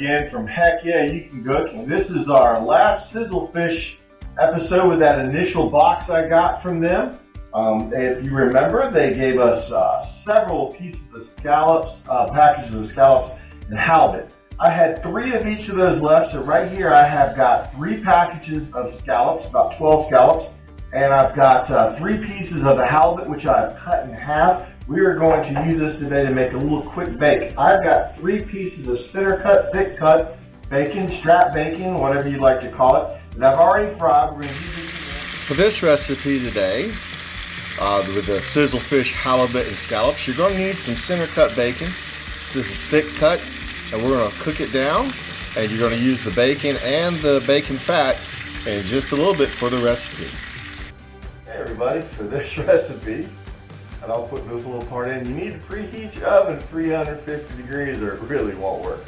again from Heck Yeah You Can Cook, and this is our last Sizzlefish episode with that initial box I got from them. If you remember, they gave us several pieces of scallops, packages of scallops and halibut. I had 3 of each of those left, so right here I have got 3 packages of scallops, about 12 scallops, and I've got 3 pieces of the halibut, which I've cut in half. We are going to use this today to make a little quick bake. I've got 3 pieces of center cut, thick cut bacon, strap bacon, whatever you like to call it, that I've already fried. We're going to use this for this recipe today, with the Sizzlefish, halibut, and scallops. You're going to need some center cut bacon. This is thick cut, and we're going to cook it down. And you're going to use the bacon and the bacon fat in just a little bit for the recipe. Hey everybody, for this recipe, and I'll put this little part in, you need to preheat your oven to 350 degrees or it really won't work.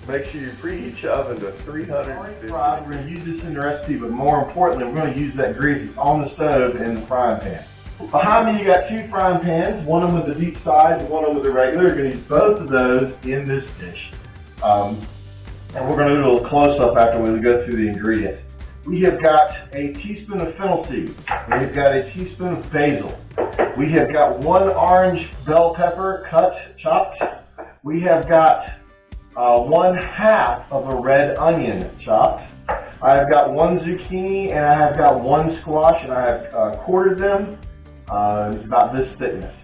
Make sure you preheat your oven to 350. We're going to use this in the recipe, but more importantly, we're going to use that grease that's on the stove in the frying pan. Behind me, you got 2 frying pans, one of them with the deep sides and one of them with the regular. You're going to use both of those in this dish. And we're going to do a little close-up after we go through the ingredients. We have got a teaspoon of fennel seed. We have got a teaspoon of basil. We have got 1 orange bell pepper cut, chopped. We have got 1/2 of a red onion chopped. I have got 1 zucchini and I have got 1 squash, and I have quartered them. It's about this thickness.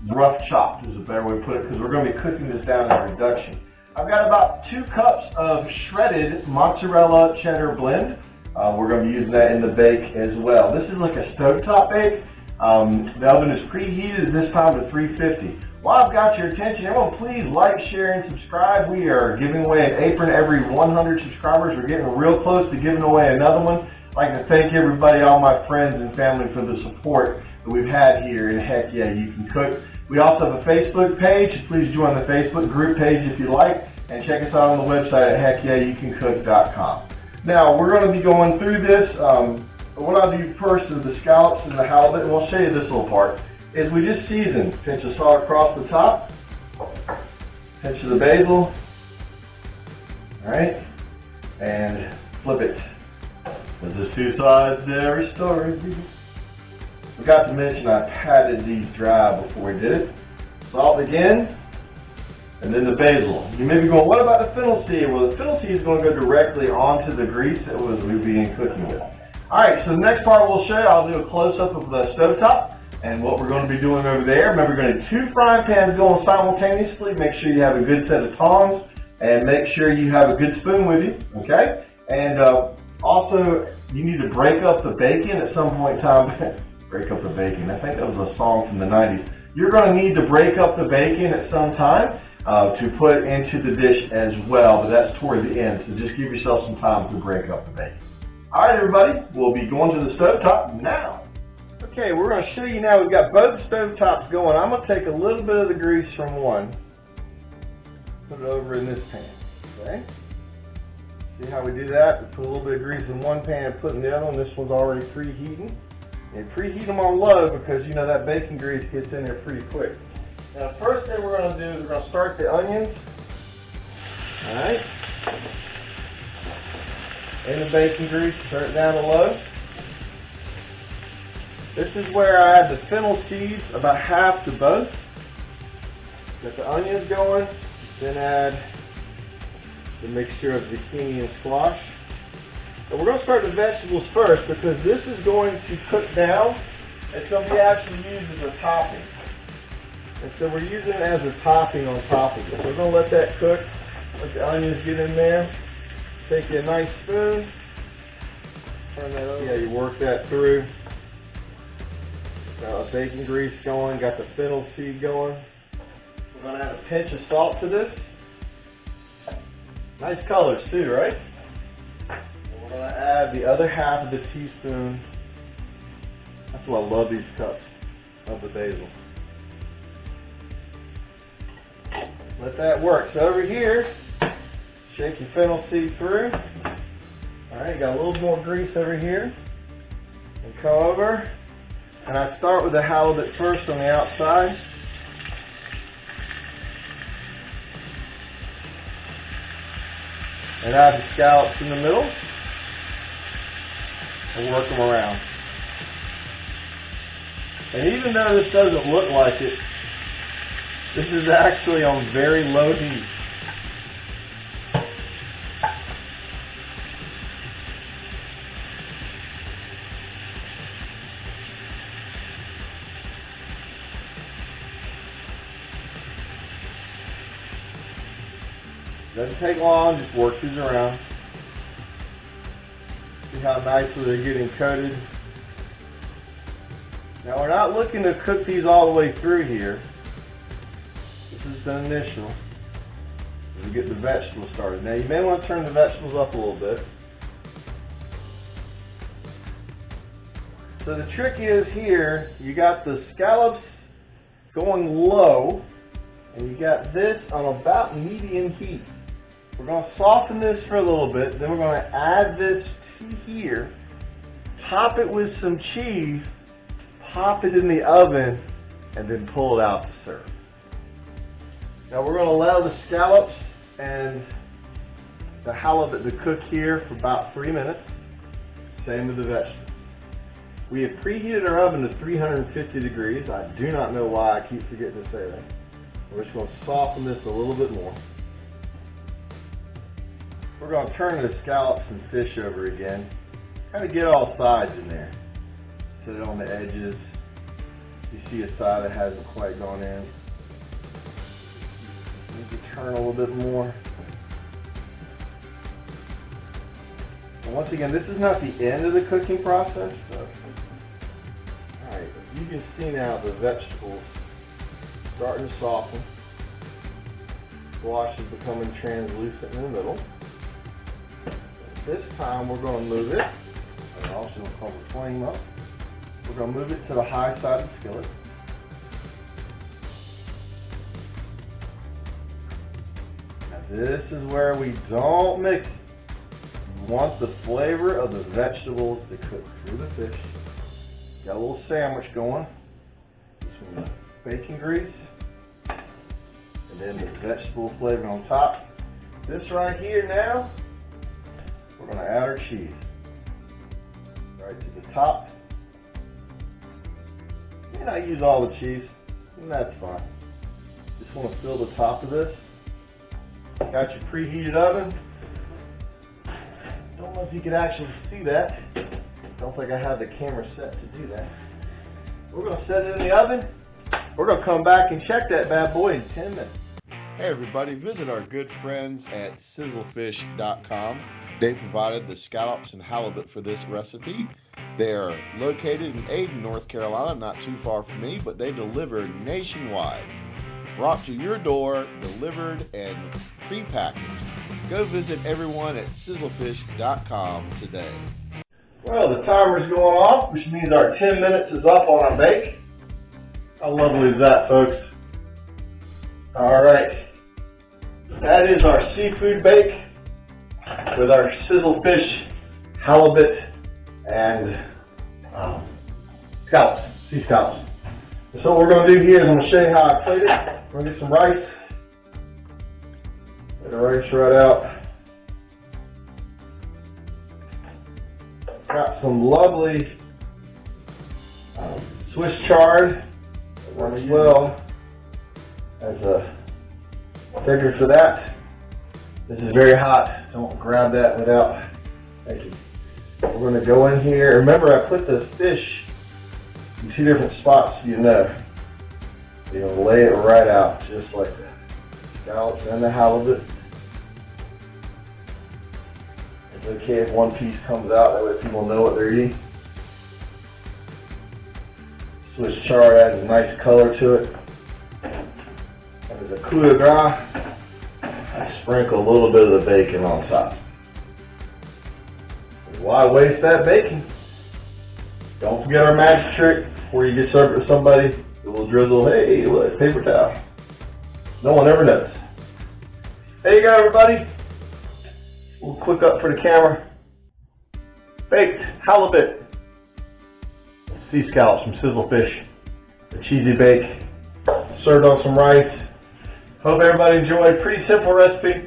Rough chopped is a better way to put it, because we're going to be cooking this down in reduction. I've got about 2 cups of shredded mozzarella cheddar blend. We're going to be using that in the bake as well. This is like a stovetop bake. The oven is preheated this time to 350. While I've got your attention, everyone please like, share, and subscribe. We are giving away an apron every 100 subscribers. We're getting real close to giving away another one. I'd like to thank everybody, all my friends and family, for the support that we've had here in Heck Yeah You Can Cook. We also have a Facebook page. Please join the Facebook group page if you like, and check us out on the website at heckyeahyyoucancook.com. Now, we're going to be going through this. What I'll do first is the scallops and the halibut, and we'll show you this little part, is we just season. Pinch of salt across the top, pinch of the basil, all right, and flip it. There's 2 sides to every story. Forgot to mention I patted these dry before we did it. Salt again, and then the basil. You may be going, what about the fennel seed? Well, the fennel seed is going to go directly onto the grease that we'll be cooking with. Alright, so the next part we'll show you, I'll do a close-up of the stovetop and what we're going to be doing over there. Remember, we're going to have 2 frying pans going simultaneously. Make sure you have a good set of tongs, and make sure you have a good spoon with you, okay? And also, you need to break up the bacon at some point in time. Break up the bacon. I think that was a song from the 90s. You're going to need to break up the bacon at some time to put into the dish as well, but that's toward the end, so just give yourself some time to break up the bacon. Alright everybody, we'll be going to the stovetop now. Okay, we're going to show you now. We've got both stovetops going. I'm going to take a little bit of the grease from one, put it over in this pan, okay? See how we do that? We put a little bit of grease in one pan and put in the other one. This one's already preheating. And preheat them on low, because you know that bacon grease gets in there pretty quick. Now, the first thing we're going to do is we're going to start the onions. All right. In the bacon grease, turn it down to low. This is where I add the fennel seeds, about 1/2 to both. Get the onions going, then add the mixture of zucchini and squash. And we're going to start the vegetables first, because this is going to cook down. It's going to be actually used as a topping. And so we're using it as a topping on top of it. So we're going to let that cook, let the onions get in there. Take you a nice spoon, turn that over. Yeah, you work that through. Got bacon grease going, got the fennel seed going. We're going to add a pinch of salt to this. Nice colors too, right? We're going to add the other 1/2 of the teaspoon. That's why I love these cups of the basil. Let that work. So over here, shake your fennel seed through. Alright, got a little more grease over here. And come over. And I start with the halibut first on the outside. and add the scallops in the middle and work them around. And even though this doesn't look like it, this is actually on very low heat. Doesn't take long, just work these around. See how nicely they're getting coated. Now we're not looking to cook these all the way through here. This is the initial. We get the vegetables started. Now you may want to turn the vegetables up a little bit. So the trick is here, you got the scallops going low, and you got this on about medium heat. We're going to soften this for a little bit, then we're going to add this to here, top it with some cheese, pop it in the oven, and then pull it out to serve. Now we're going to allow the scallops and the halibut to cook here for about 3 minutes. Same with the vegetables. We have preheated our oven to 350 degrees. I do not know why I keep forgetting to say that. We're just going to soften this a little bit more. We're going to turn the scallops and fish over again. Kind of get all sides in there. Set it on the edges. You see a side that hasn't quite gone in. Need to turn a little bit more. And once again, this is not the end of the cooking process. So. Alright, you can see now the vegetables starting to soften. Squash is becoming translucent in the middle. This time we're going to move it. I'm also going to call the flame up. We're going to move it to the high side of the skillet. Now this is where we don't mix it. You want the flavor of the vegetables to cook through the fish. Got a little sandwich going. Some bacon grease. And then the vegetable flavor on top. This right here now, we're going to add our cheese. Right to the top. You may not use all the cheese, and that's fine. Just want to fill the top of this. Got your preheated oven. Don't know if you can actually see that. Don't think I have the camera set to do that. We're going to set it in the oven. We're going to come back and check that bad boy in 10 minutes. Hey everybody, visit our good friends at sizzlefish.com. They provided the scallops and halibut for this recipe. They are located in Ayden, North Carolina, not too far from me, but they deliver nationwide. Brought to your door, delivered, and prepackaged. Go visit everyone at sizzlefish.com today. Well, the timer's going off, which means our 10 minutes is up on our bake. How lovely is that, folks? All right. That is our seafood bake with our sizzle fish, halibut, and scallops, sea scallops. So what we're going to do here is I'm going to show you how I plate it. We're going to get some rice. Get the rice right out. Got some lovely Swiss chard as well as a trigger for that. This is very hot. Don't grab that without. Thank you. We're going to go in here. Remember, I put the fish in 2 different spots, so you know. You're going to lay it right out, just like that. Scallops and the halibut. It's okay if one piece comes out, that way people know what they're eating. Swiss chard adds a nice color to it. And as a coup de grace, I sprinkle a little bit of the bacon on top. Why waste that bacon? Don't forget our magic trick before you get served to somebody. A little drizzle, hey, look, paper towel. No one ever knows. There you go, everybody. We'll quick up for the camera. Baked halibut, sea scallops from Sizzle Fish. A cheesy bake, served on some rice. Hope everybody enjoyed. Pretty simple recipe.